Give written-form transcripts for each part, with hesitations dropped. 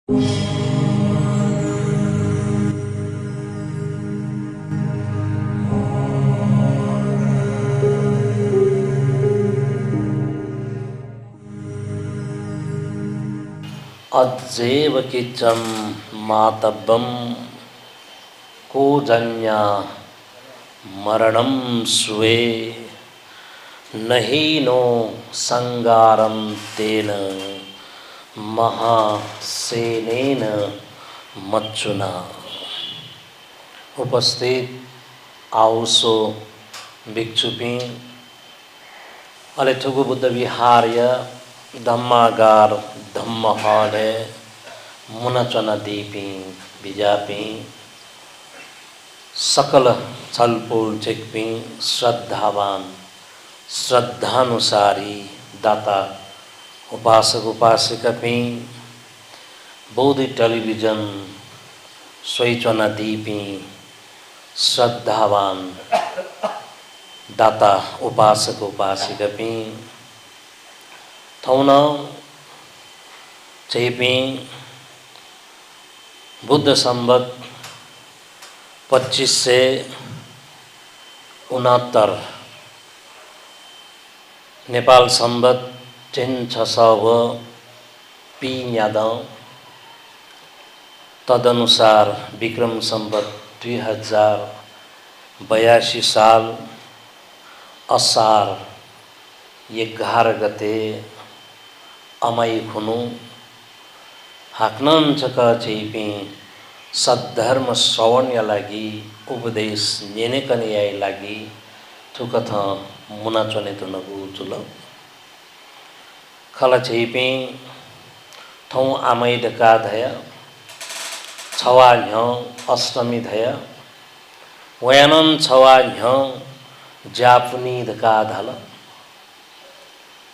अद्येव किचं मातब्बं को जन्या मरणं स्वे नहि नो संगारं तेन महासेनेन मच्चुना। उपस्थित आउसो भिक्षुपिं अलेठुगु बुद्ध विहार्य धम्मागार धम्म हॉले मुनचना दीपी बिजापी सकल छलपुल चेकपी श्रद्धावान श्रद्धानुसारी दाता उपासक उपासिका पी बौद्धि टेलीविजन सोईचना दीपी श्रद्धावान दाता उपासक उपासिका पी थौना चेपी बुद्ध संवत 2569 नेपाल संवत 3600 पिन्यादौ तदनुसार विक्रम संवत 2082 साल असार 11 गते अमाई खुनु हाक्नन चक चेपी सद्धर्म श्रवण्य लागि उपदेश नेनेकनियाई लागि थुकथ मुना चने तुनगु चुल खला चेपी थौ आमै डका धय छवा ह्य अष्टमी धय वयानन छवा ह्य जापुनी डका धल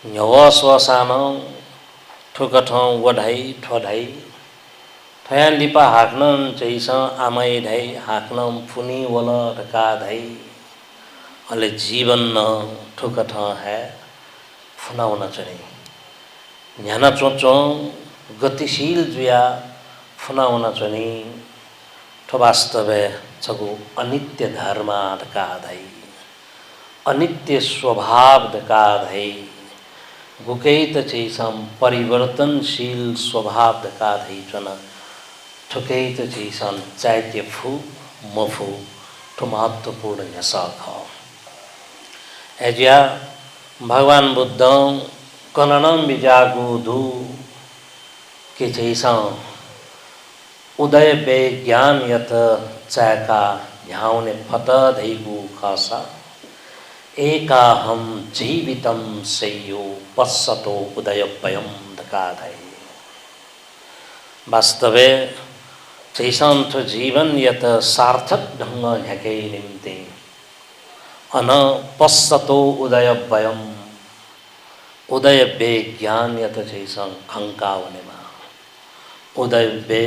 न्यव स्वसान ठुकठ वढाई ठढाई थयान लिपा हाक्नन चैस आमै ढाई हाक्नम फुनी वल डका धाई अले जीवन न ठुकठ है फुनाउन चढे न्याना चोचो गतिशील जुया फुनाउन चढे ठो वास्तवे छगु अनित्य धर्म डका धाई अनित्य स्वभाव डका धाई गुकैत चैसम परिवर्तनशील स्वभाव डका धाई चना ठुकैत चैसन चैत्य फू मफू ठो महत्वपूर्ण यसा ख एजिया भगवान बुद्ध कननम बिजागु धु के चैसा उदय बे ज्ञान यत चैका ध्याउने फत धैगु खासा एका हम जीवितम सेयो पश्चतो उदय पयम धका धै वास्तवे चैसंथ जीवन यत सार्थक ढंग झके निम्ते अन पश्चतो उदय वयम उदय बे ज्ञान यत चैसं खंकावनेमा उदय बे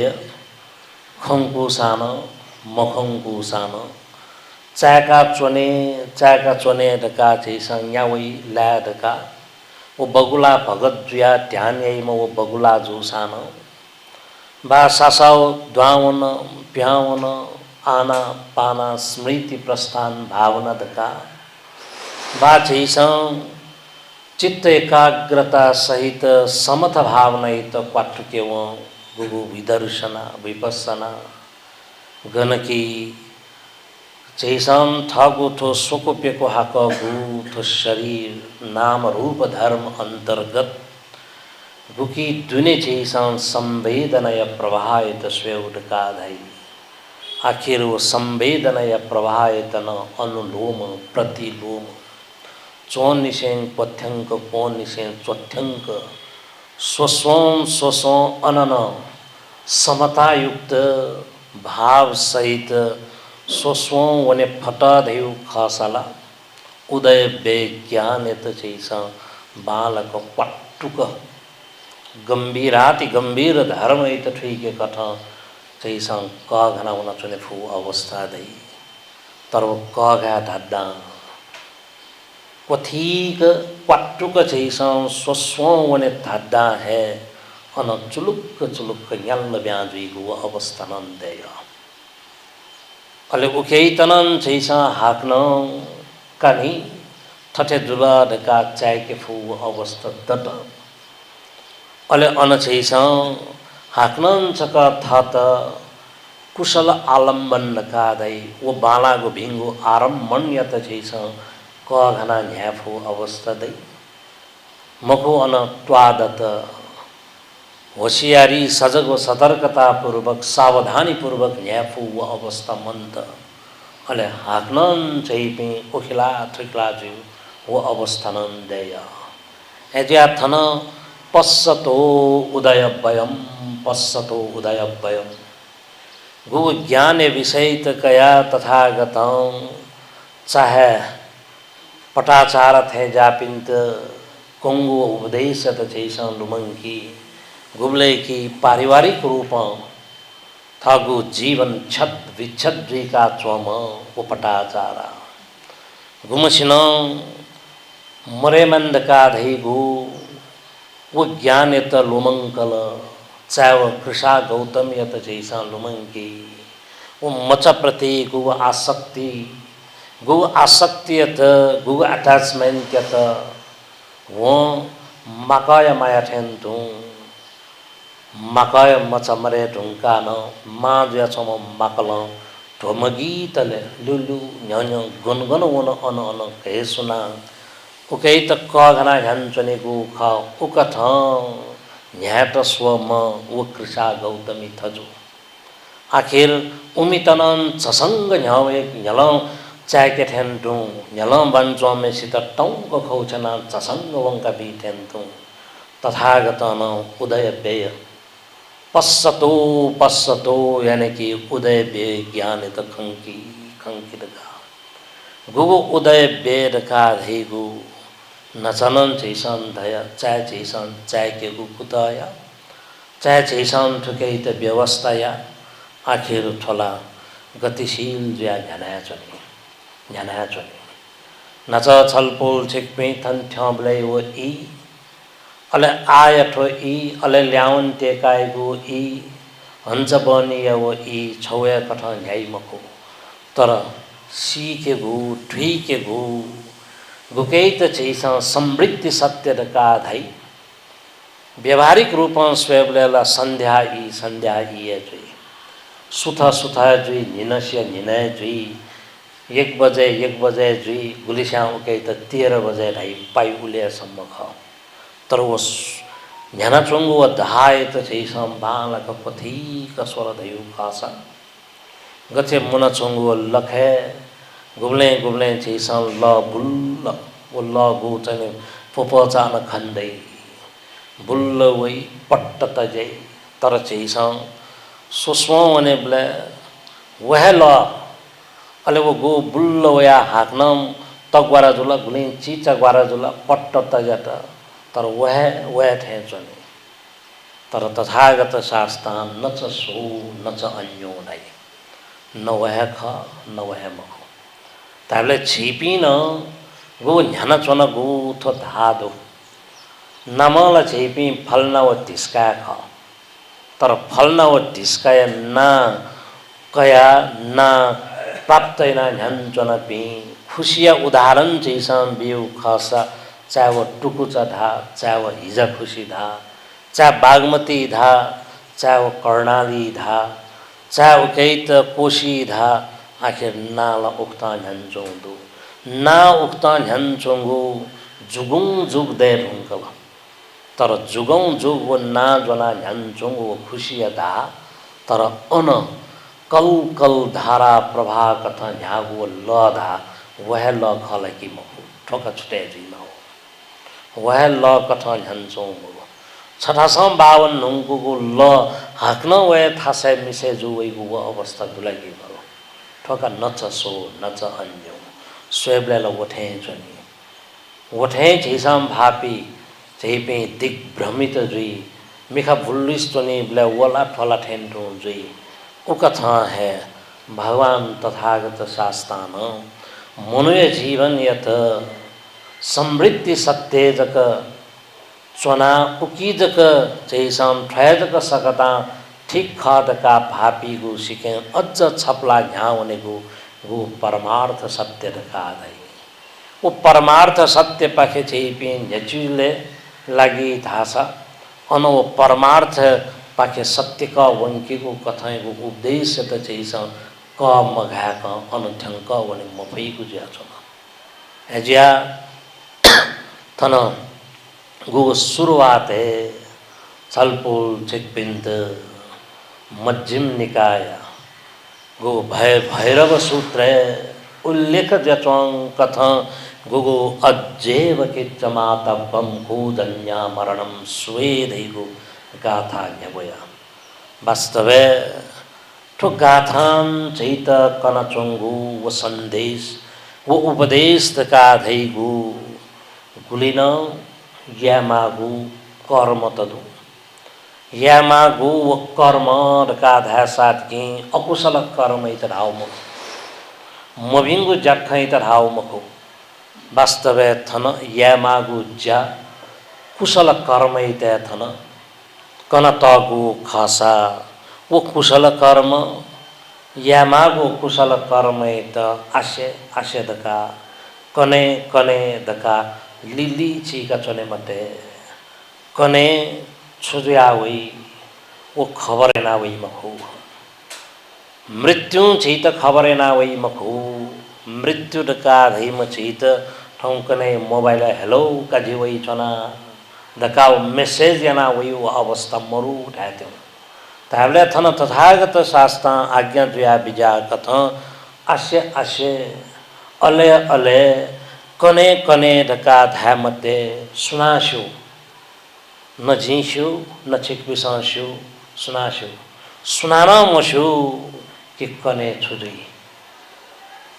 खंकुसान मखंकुसान चाका चोने डका चैसं यावई ला डका वो बगुला भगत जुया ध्यान यही वो बगुला जुसान बा सासाव द्वावन प्यावन आना पाना स्मृति प्रस्थान भावना दका बा चैसं चित्त एकाग्रता सहित समथ भावना इत क्वाटुकेव गुरु विदर्शना विपස්සना गणकी चैसं ठगु ठो सोकोपेको हाक गु ठो शरीर नाम रूप धर्म अंतर्गत गुकी दुने चैसं संवेदनय प्रवाहित स्वेउडका धाई आखिर वो संवेदनय प्रवाहित न अनुलोम प्रतिलोम चौन निशें पथ्यंक पौन निशें चौथ्यंक स्वस्वं अनन समतायुक्त भाव सहित स्वस्वं वने फटा देव खासला उदय विज्ञान यत चैसा बालक पट्टुक गंभीराति गंभीर धर्म इत ठीक कथ चैसा क घना होना चुने फू अवस्था दई तर क घा ढड्डा कथीक पट्टुक चैसा स्वस्वं वने ढड्डा है अन चुलुक्क चुलुक्क न्याल्ल ब्याजुइगु अवस्था नन्देय अले उखे तनन छैसा हाक्न कानी ठठे जुला ढका चाय के फु अवस्था दट अले अन छैसा हाक्नन छक थात कुशल आलम्बन नकादै वो बालागो भिंगो आरम्भन यत छैसा क घना न्याफु अवस्था दै मखो अन त्वादत होशियारी सजग व सतर्कता पूर्वक सावधानी पूर्वक न्याफु व अवस्था मंत अले हाक्नन चैपे ओखिला थुकला जु वो अवस्था नन देय एज्या थन पश्सतो उदय वयम गु ज्ञान विषय कया तथागत चाहे पटाचार थे जापिंत कोंगो उपदेश तैसा लुमंकी गुबले की पारिवारिक रूप थागु जीवन छत विच्छद्री का चोम उपटाचारा गुमसिन मरे मंद का धैगु वो ज्ञान यत लुमंकल चाव कृषा गौतम यत जैसा लुमंकी वो मच प्रति गु आसक्ति यत गु अटैचमेंट यत वो मकाय माया ठेंतु मकाय मच मरे ढुंका न मा जो छम मकल ढोमगी तले Lulu न्यन्य Gungun one on on कहे सुना उके त क घना झन्चने गु ख उकथ न्याट स्व म वो कृषा गौतमी थजु आखिर उमितनन छसंग न्याव एक न्यलम चाय के ठेंटु न्यलम बन्चो में सित टंग खौचना छसंग वंका भी ठेंटु तथागतन उदय व्यय पश्सतो यानी कि उदय व्यय ज्ञान त खंकी दगा गुगु उदय व्यय का धेगु नचनन चैसन धय चाय चैसन चाय के गुकुतया चाय चैसन ठुकै त व्यवस्था या आखिर ठोला गतिशील ज्या झनाया चने नच छलपोल छिकपे थन थ्याब्लै वो ई अले आय ठो ई अले ल्याउन टेकाइगु ई हन्छ बनिय वो ई छौया कठ न्याय मको तर सी के गु ठुई के गु गुकै त छैसा समृद्धि सत्य का धाई व्यवहारिक रूप स्वयंला संध्या ई जुई सुथा जुई निनस्य निनय जुई 1 बजे जुई गुलिस्या उकै त 13 बजे ढाई पाइ उलेसम्म ख तर वो न्याना चोंगु व धाय त छैसा बालक पथी का स्वर धयु खासा गथे मुना चोंगु लखे गुब्ले छैसा ल बुल्ल वो ल गु चाहिँ पोपचान खन्दै बुल्ल वै पट्ट तजै तर छैसा सुस्म वने ब्ले वह ल अले वो गु बुल्ल वया हाक्नम तगवारा जुला गुले चीचा ग्वारा जुला पट्ट तजट तर वह ठे चने तर तथागत शास्त्रान न च सो न च अन्यो नै न वह ख न वह मखो ताले छिपिन गो न्याना चन गो थो धादो नमल छिपि फलना व ढिस्का ख तर फलना व ढिस्काय ना कया ना प्राप्त ना ध्यान चन पि खुशिया उदाहरण जैसा बिउ खसा चाहे वो टुकुचा धा चाहे वो हिजा खुशी धा चाहे बागमती धा चाहे वो कर्णाली धा चाहे वो कई त कोशी धा आखिर नाला उक्ता झन्चोंदु ना उक्ता झन्चोंगु जुगुङ जुग दे ढुंकल तर जुगौं जुग वो ना जना झन्चोंगु वो खुशिया धा तर अन कल कल धारा प्रभा कथा झ्यागु वो ल धा वह ल खल कि मखु ठोका छुटे जी न वह ल कथा झन्चोंगु छठासम 52 नुंगु ल हाक्न वह थासे मिसे जो वैगु वो अवस्था दुलागी भरो ठोका नच सो नच अन्यो स्वयंला वठे चनी वठे झिसम भापी झैपे दिग्भ्रमित जुई मिखा भुल्लिस्तनी ब्ले वला ठोला ठेन्टो जुई उकथा है भगवान तथागत शास्त्रान मनुष्य जीवन यत समृद्धि सत्यजक चोना उकीजक चैसन ठयजक सकता ठीक खादका भापीगु सिके अझ छपला घ्याउनेगु गु परमार्थ सत्य दकादै वो परमार्थ सत्य पाखे चाहिँ झेचुले लागि धासा अन वो परमार्थ पाखे सत्य का वंकीको कथाको उद्देश्य त चाहिँ क मघाक अनुठ्यंक वनि मफैको ज्या छ एजिया थन गु शुरुआत है छलपुल चिकपिन्त मध्यम निकाय गो भैरव सूत्र उल्लेख जचों कथा गुगु अज्जेव किच्चमातव्यम कूदन्या मरणम स्वेदैगु गाथा न्यवया वास्तवे ठो गाथान चैत कनचोंगु वो संदेश वो उपदेश तका धैगु गुलिन यामागु कर्म तदु यामागु वो कर्म रका धासात की अकुशल कर्म इतर हाउ मभिंगु जखै इतर हाउ मको वास्तवे थन यामागु ज्या कुशल कर्म इते थन कनतगु खासा वो कुशल कर्म यामागु कुशल कर्म इत आशे आशे दका कने कने दका लिली चीका चने मते कने छुजुयावई वो खबर ना वही मखो मृत्यु चीत खबर ना वही मखो मृत्यु दका धैम चीत ठौकने मोबाइल हेलो का जीवई चना दका मेसेज याना वही वो अवस्था मरु उठाते ताबले थन तथागत शास्त्र आज्ञा जुया बिजा कथ आशे आशे अले अले कने कने दका धामते सुनाशु न झिंस्यु न छिकपिसांस्यु सुनास्यु सुनाना मस्यु कि कने छुजुई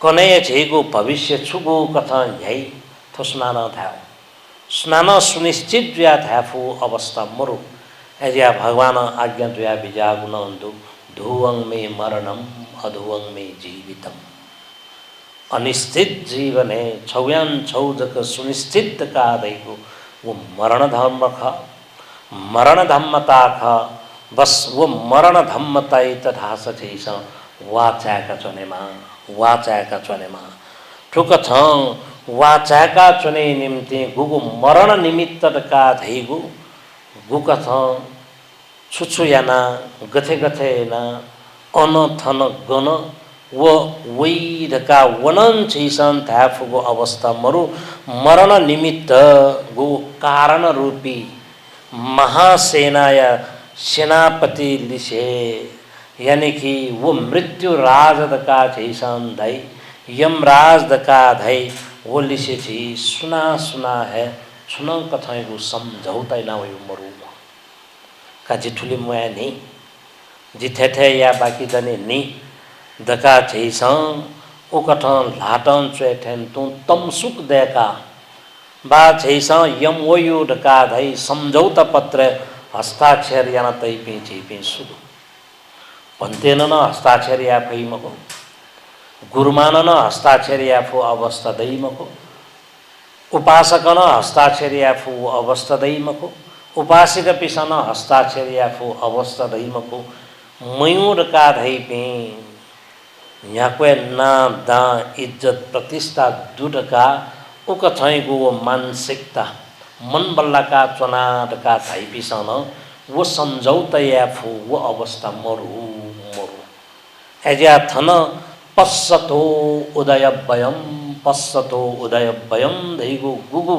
कने झेगो भविष्य छुगो कथा यही थो सुनाना था सुनाना सुनिश्चित जुया थाफु अवस्था मरु ऐजा भगवान आज्ञा जुया बिजागुन अंदु धुवंग में मरणम अधुवंग में जीवितम अनिश्चित जीवन है छौयान छौजक सुनिश्चित का दैगो वो मरण धर्म खा मरण धम्मता खा बस वो मरण धम्मता तथा सचैस वाचाका चनेमा ठुक छ वाचाका चुने निम्ति गुगु मरण निमित्त का धैगु गुक छ छुछु याना गथे गथे ना अन थन गन वो वही धका वनन चैसन थाफुगो अवस्था मरु मरण निमित्त गु कारण रूपी महासेना या सेनापति लिसे यानी कि वो मृत्यु राज दका चैसन धई यमराज दका धई वो लिसे छी सुना सुना है सुना कथा को समझौता ना वही मरु का जिठुली मुया नहीं जिथे थे या बाकी दने नहीं दका चैसन ओ कठन लाटन चेठन तू तमसुक देका बा चैसन यम वयु दका धई समझौता पत्र हस्ताक्षर याना तई पे चेपे सुदु पंतेन न हस्ताक्षर या फैमको गुरुमान न हस्ताक्षर या फो अवस्था दैमको उपासक न हस्ताक्षर या फो अवस्था दैमको उपासिक पिसन हस्ताक्षर या फो अवस्था दैमको मयूर का धई पे याक्वे नाम दा इज्जत प्रतिष्ठा दुडका उक छैगु वो मानसिकता मन बल्ला का चना का थाई पिसन वो समझौता या फु वो अवस्था मरु मरु एजा थन पश्चतो उदय भयम दैगु गुगु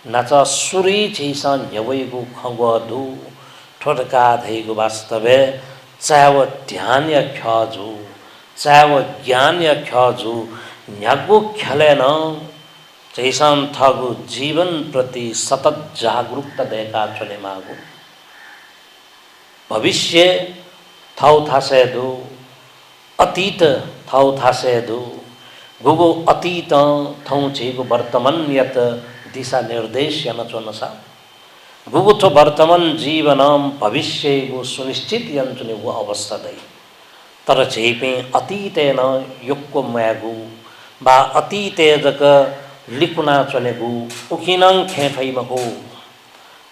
नाच सुरी छैसन न्यवैगु खगदु ठोटका धैगु वास्तवे चाहे वो ध्यान या ख्याजु चाहे वो ज्ञान या ख्याजु न्यागु ख्यालेन चैसन थगु जीवन प्रति सतत जागरूकता देखा चले मागु भविष्य थाउ थासे दु अतीत थाउ थासे दु गुगु अतीत थौ छेगु वर्तमान यत दिशा निर्देश यन चोनसा गुगु थो वर्तमान जीवनम भविष्य गु सुनिश्चित यंचुने वो अवस्था दै तर छेपे अतीतेन युक्को म्यागु बा अतीते जक लिकुना चनेगु उकिनं खेफैमको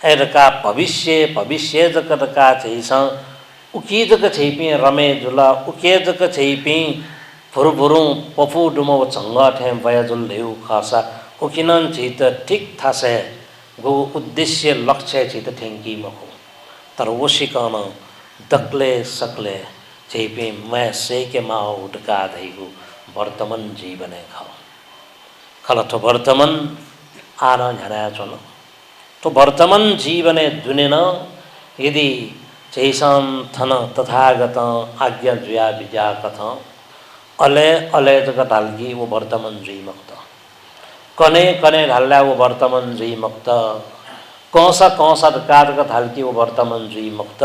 एरका भविष्य भविष्य जकरका छैसा उकीजक छैपी रमे जुला उकेजक छैपी फुरफुरु पफु डुमो चंगा ठे बयाजुल लेउ खासा उकिनन छित ठीक थासे गो उद्देश्य लक्ष्य छित ठेंकी मको तर वशिकन दक्ले सकले छैपी मैं से के माओ उठका धैगु वर्तमान जीवने खाओ खलथ वर्तमान आना झना चलो तो वर्तमान जीवने दुनेन यदि चैसान थन तथागत आज्ञा जुया विजा कथ अले अले जगत हालगी वो वर्तमान जुई मुक्त कने कने ढाल्ला वो वर्तमान जुई मुक्त कौसा कौसा जगत हालगी वो वर्तमान जुई मुक्त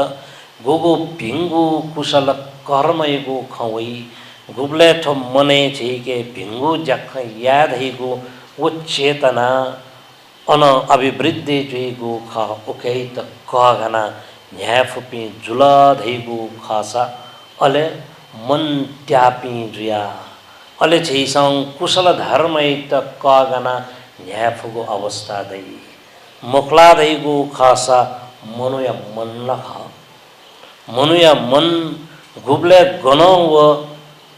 गुगु भिंगु कुशल कर्मयगु खवई गुबले ठो मने छिके भिंगु जख याद हिगु वो चेतना अन अभिवृद्धि जुइगु ख उकेत कहना न्याफुपी जुला धैगु खासा अले मन ट्यापी जुया अले छैसं कुशल धर्मैत कहना न्याफुगु अवस्था दै मुखला धैगु खासा मनुया मन लख मनुया मन गुबले गनो व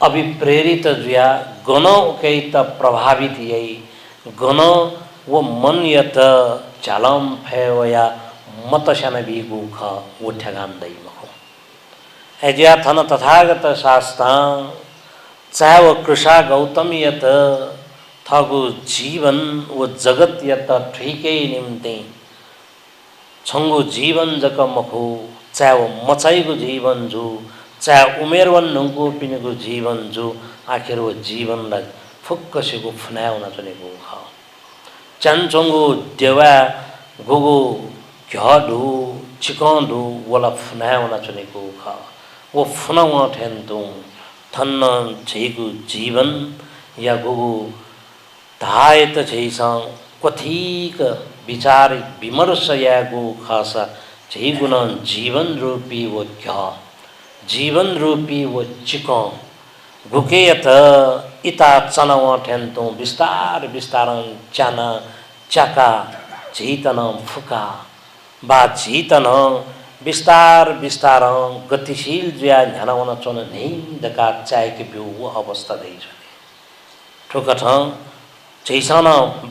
अभिप्रेरित जुया गनो उकेत प्रभावित यई गनो वो मन यत चालम फेवया मतशन बीगु ख वो ठगान दई मको एजिया थन तथागत शास्त्र चाहे वो कृषा गौतम यत थगु जीवन वो जगत यत ठिकै निम्ति छंगु जीवन जक मखो चाहे वो मचाइगु जीवन जु चाहे उमेरवन नुंगु पिनेगु जीवन जु आखिर वो जीवनलाई फुक्कसिगु फुनाउन चलेगु ख चंचोंगु देवा गुगु घडु चिकंडु वला फुनाउन चलेगु ख वो फुनाउ ठेन्तु थन्न छैगु जीवन या गुगु धायत छैसा कथिक विचार विमर्श यागु खासा छैगुन जीवन रूपी वो घ जीवन रूपी वो चिकं गुकेयत इता चनव ठेन्तु विस्तार विस्तारं चाना चाका झीतन फुका बा झीतन विस्तार विस्तार गतिशील जुया ध्यानवन चन नहीं दका चाय के बिउ वो अवस्था दे ठोकठ चैसन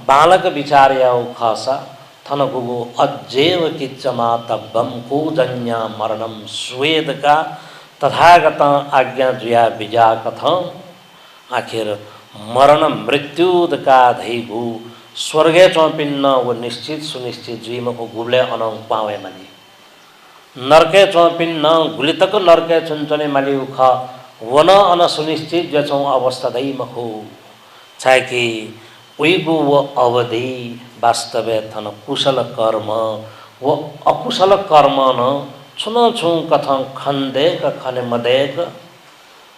बालक विचार याउ खासा थन गुगु अज्जेव किच्चमा तब्बम कूजन्या मरणम स्वेद का तथागत आज्ञा जुया विजा कथ आखिर मरण मृत्यु का धैगु स्वर्गे चौपिन्न वो निश्चित सुनिश्चित जीव को गुबले अनंग पावे मनी नरके चौपिन्न गुलितक नरके चुनचने मली उख वन अन सुनिश्चित जचों अवस्था दई मखो चाहे कि उइगु वो अवधि वास्तव थन कुशल कर्म वो अकुशल कर्म न छुन छु कथं खंदेक खने मदेक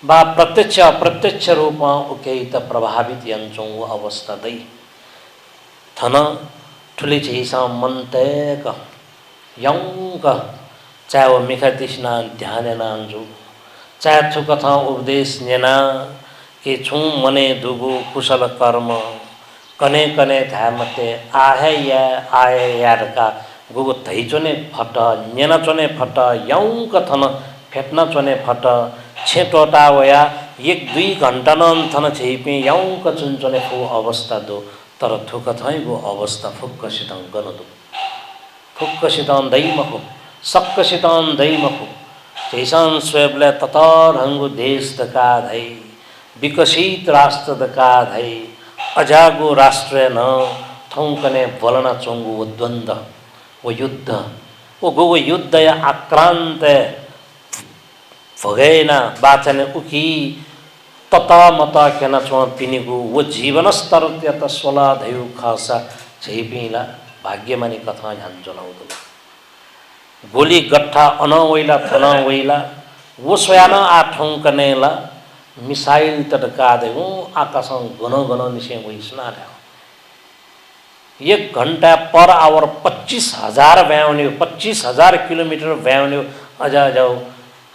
बा प्रत्यक्ष अप्रत्यक्ष रूप उकेत प्रभावित यंचों वो अवस्था दई थन ठुली छैसा मनतेक यंक चाहे वो मिखा तिस्ना ध्यान नांजु चाहे छु कथा उपदेश नेना कि छु मने दुगु कुशल कर्म कने कने धामते आहे या आए यार का गुगु धै चोने फट नेना चोने फट यंक थन फेट्न चोने फट छेटोटा वया 1-2 घंटा नन थन छैपे यंक चुनचोने फु अवस्था दो तर थुक थैगु अवस्था फुक्कसितं गनदु फुक्कसितं दैमखु सक्कसितं दैमखु जैसन स्वयंले ततरंगु देश दका धै विकसित राष्ट्र दका धै अजागु राष्ट्र न थौकने बलना चोंगु वो द्वंद्व वो युद्ध वो गो युद्ध या आक्रांत भगैना बाचने उकी तता मता केना चो पिनिगु वो जीवन स्तर त्यत सोला धयु खासा छैपिला भाग्यमानी कथा झन् जनाउँदो गोली गट्ठा अनवैला थनवैला वो स्वयान आठौंकनेला मिसाइल तटका देऊ आकाशं गन गन निसे वइसना ल्या 1 घंटा पर आवर 25,000 व्याउने 25,000 किलोमीटर व्याउने अजा जाऊ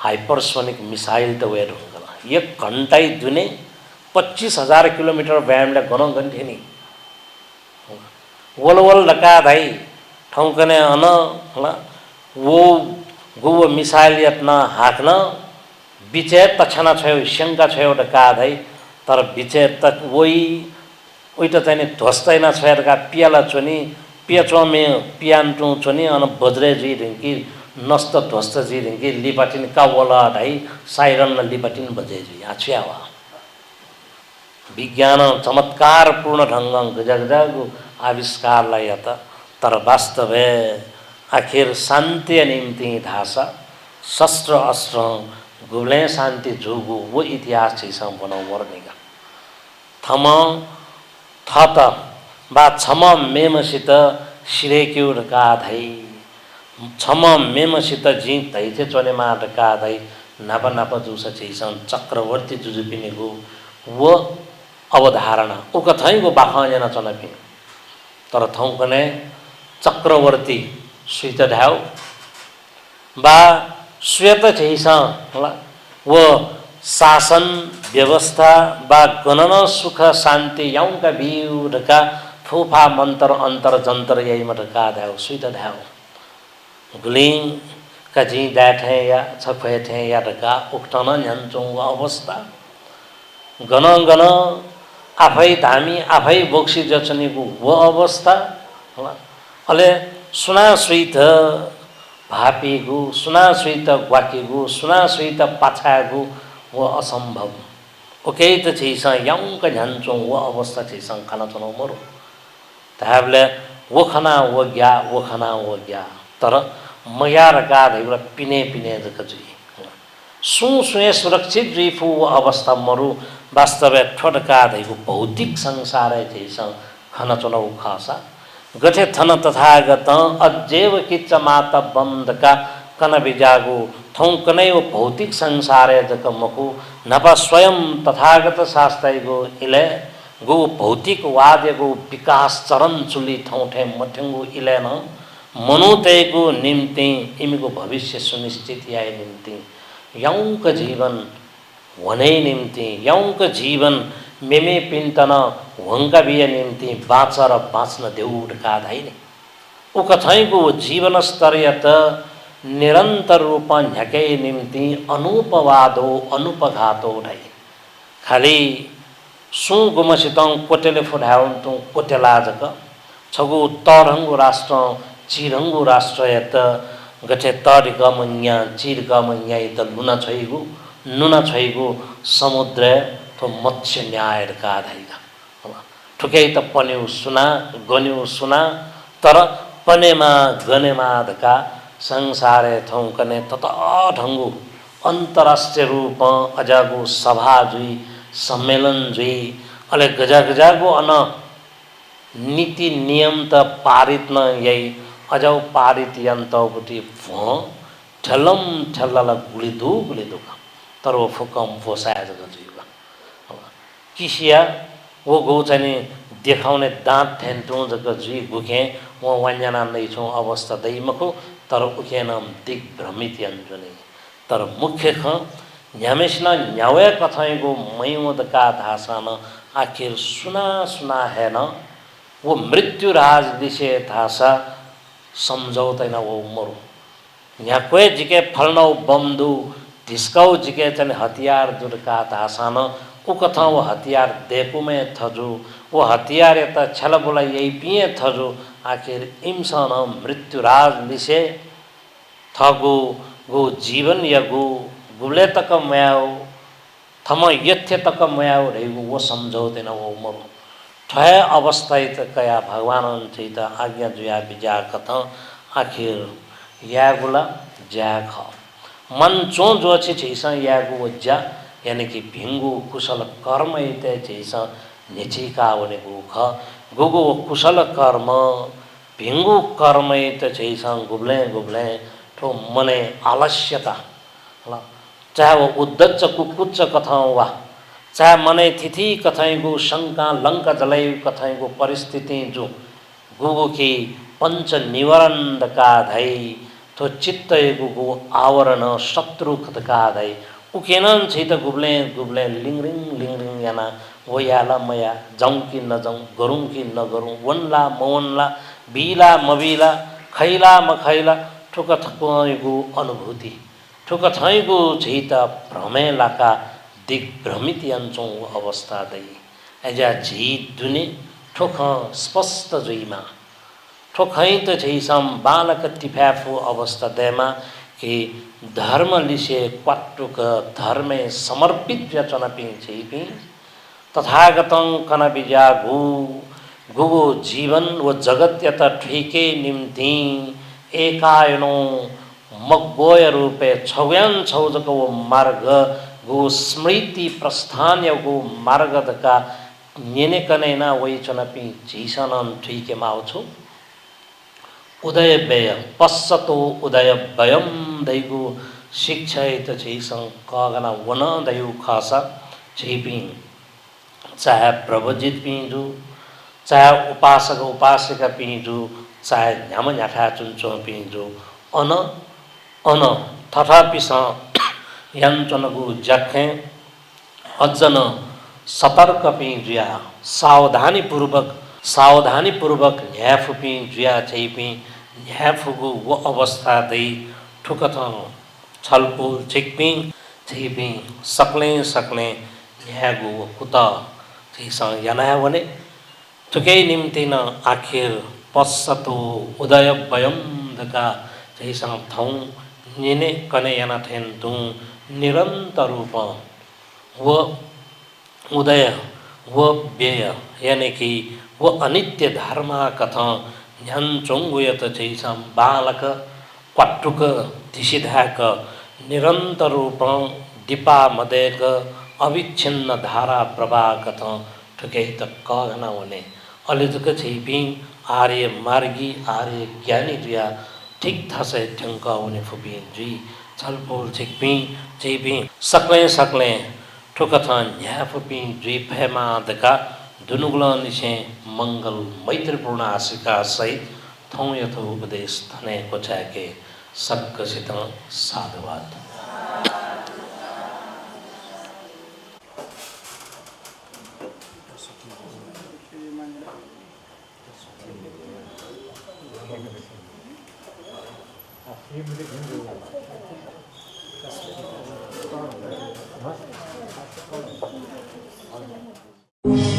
हाइपरसोनिक मिसाइल तो वे ढुंगला 1 घंटा ही दुने 25,000 किलोमीटर व्यामले गन गन्थे नि वल वल लका धाई ठौकने अन होला वो गुव मिसाइल यत्न हाक्न बिचेर तक्षण छयो शङ्का छयो का धै तर बिचेर त वही उइट चाहिँ नि ध्वस्तैना छयरका पियाला चोनी पियाचोमे पियान्टु चोनी अन बज्रे जी रिंकी नस्त ध्वस्त जी रिंकी लिपाटिन कावला ढाई साइरन लिपाटिन बजे जी आछ्यावा विज्ञान चमत्कार पूर्ण ढङ्ग गजगजगु आविष्कारलाई यत तर वास्तवे आखिर शान्ति निम्ति धासा शस्त्र अस्त्र गुले शान्ति जुगु वो इतिहास छिसं बनाउ वर्णिका थम थत बा छम मेमसित सिरेक्यु ढकाधै छम मेमसित जी तैथे चोनेमा ढकाधै नापा नापा जुस छिसं चक्रवर्ती जुजुपिनेगु वो अवधारणा उक थैगो बाखजना चनपि तर थौकने चक्रवर्ती सुइत ढाउ बा श्वेत छिसं वो शासन व्यवस्था बा गणन सुख शान्ति यौका बिउढका फुफा मन्तर अन्तर जन्तर यही मटका ध्याउ सुइत ध्याउ गुलिङ कजी डाठे या छफेठे या ढका उक्टन न्यान्चौँ अवस्था गण गण आफै धामी आफै बोक्सी जचनीको वो अवस्था अले सुना सुइत भापीगु सुना सुइत ग्वाकीगु सुना सुइत पाछागु वो असंभव ओके त छिस यौंक झन्चौँ वो अवस्था छिस खाना चलाउ मरो ताबले वो खाना वो ग्या तर मयार का धैरा पिने पिने जकजी सु सुए सुरक्षित रिफु वो अवस्था मरु वास्तव ठोटका धैगु भौतिक संसार छिस खाना चलाउ खासा गठे थन तथागत अजेव किच्च माता बन्धका कन बिजागु थौकनै वो भौतिक संसार जक मकु नपा स्वयं तथागत शास्त्रैगो इले गो भौतिक वाद्यगो विकास चरण चुली थौठे मठ्यंगु इले न मनुतेगु निम्ति इमिगो भविष्य सुनिश्चित याय निम्ति यौंक जीवन वनै निम्ति यौंक जीवन मेमे पिन्तन वंका बिय निम्ति बाँचर बाँच्न देउड काधाइने उक थैगु जीवन स्तरीयत निरंतर रूप झ्याकै निम्ति अनुपवादो अनुपघातो ढाइ खाली सु गुमसितङ कोटेले फुढाउन्तु कोटेलाजक छगु तरंगु राष्ट्र चिरंगु राष्ट्र यत गठे तडिक मन्या चिरक मन्या त नुना छैगु समुद्र तो मत्स्य न्याय का धाइगा ठुकै त पन्यु सुना गन्यु सुना तर पनेमा गनेमा धका संसारे थौकने तत ढंगु अंतरराष्ट्रीय रूप अजागु सभा जुई सम्मेलन जुई अले गजा गजागु अन नीति नियम त पारित न यही अजाउ पारित यन्तौपट्टि भ ठलम ठल्ला गुलिदु तर वो फुकम फोसाय जुइगा किसिया वो गो चाहिँ देखाउने दाँत ठेन्टौँ जक जुई गुखे वो वन्जना नै छौँ अवस्था दैमखो तर उखेन दिग्भ्रमित यन्जुने तर मुख्य ख न्यामेस्न न्यावे कथैगो मयूदका धासन आखिर सुना सुना है न वो मृत्यु राज दिशे धासा सम्झौतैन वो मरु यहाँ कोही जिके फल्नौ बमदु धिस्कौ जिके चाहिँ हतियार दुर्का धासन उ कथा वो हतियार देखु में थजु वो हतियार यता छल बोला यही पिए थजु आखिर इमसन मृत्यु राज निसे थगु गो जीवन यगु गुले तक म्याओ थम यथ्य तक म्याओ रहेगु वो समझौतेन वो मरु ठय अवस्था त कया भगवान चैत आज्ञा जुया बिजा कथा आखिर यागुला ज्याख मन चो जो छिस यागु वज्जा यानी कि भिंगु कुशल कर्म इते छिस निचिका वने गुख गुगु कुशल कर्म भिंगु कर्म इते छिस गुब्ले गुब्ले ठो मने आलस्यता ल चाहे वो उद्दच्च कुकुच्च कथा वा चाहे मने तिथि कथैगु शंका लंका जलय कथैगु परिस्थिति जो गुगु की पंच निवारण का धै तो चित्त गुगु आवरण शत्रु का धै उकेनन छित गुब्ले गुब्ले लिंगरिंग याना वो याला मया जाऊं कि न जाऊं गरूं कि न गरूं वनला मवनला बीला मबीला खैला मखैला ठुक थकुइगु अनुभूति ठुक थैगु झित भ्रमे लाका दिग्भ्रमित यन्छौँ अवस्था दै एजा झित दुने ठोख स्पष्ट जुइमा ठोखैत झैसम बालक टिफ्याफु अवस्था दैमा कि धर्म लिसे क्वाट्टुक धर्मे समर्पित व्यचन पिन्छेपि तथागतं कनबिजा गुगु जीवन व जगत यत ठिके निम्ति एकायनो मग्बोय रूपे छव्यान छौजको मार्ग गु स्मृति प्रस्थान गु मार्ग दका नेने कनेना वैचनपि झिसनन ठिके माउछु उदय व्यय पश्चतो उदय व्ययम दैगु शिक्षित झिसं कगना वन दैउ खासा झिपिङ चाहे प्रवजित पिंजु चाहे उपासक उपासिका पिंजु चाहे न्याम न्याठा चुन्चो पिंजु अन अन तथापि यंचनगु जखे अज्जन सतर्क पिंजुया सावधानी पूर्वक न्याफु पिंजुया छैपि न्याफुगु वो अवस्था दई ठुकथ छलपुल छिकपि छैपि सकले न्यागु कुत झिसं यना वने ठुकै निम्ति न आखिर पश्चतो उदय वयम दका झिसं थौ निने कने यना थेन तु निरंतर रूप वो उदय वो व्यय यानी कि वो अनित्य धर्म कथा ध्यान चोंगुयत झिसं बालक क्वाट्टुक दिशिधाक निरंतर रूप दीपा मदेक अविच्छिन्न धारा प्रवाह कथा ठुकै त कगना वने अलिजुक छैपि आर्य मार्गी आर्य ज्ञानी जुया ठीक थसे ठंका वने फुपिन जुई छलपोल छिकपि छैपि सकले ठुकथा न्या फुपि जुई फेमा दका दुनुगुला निसे मंगल मैत्रीपूर्ण आशिका सहित थौ यथो उपदेश धने कोछाके सक्कसित साधुवाद Huh?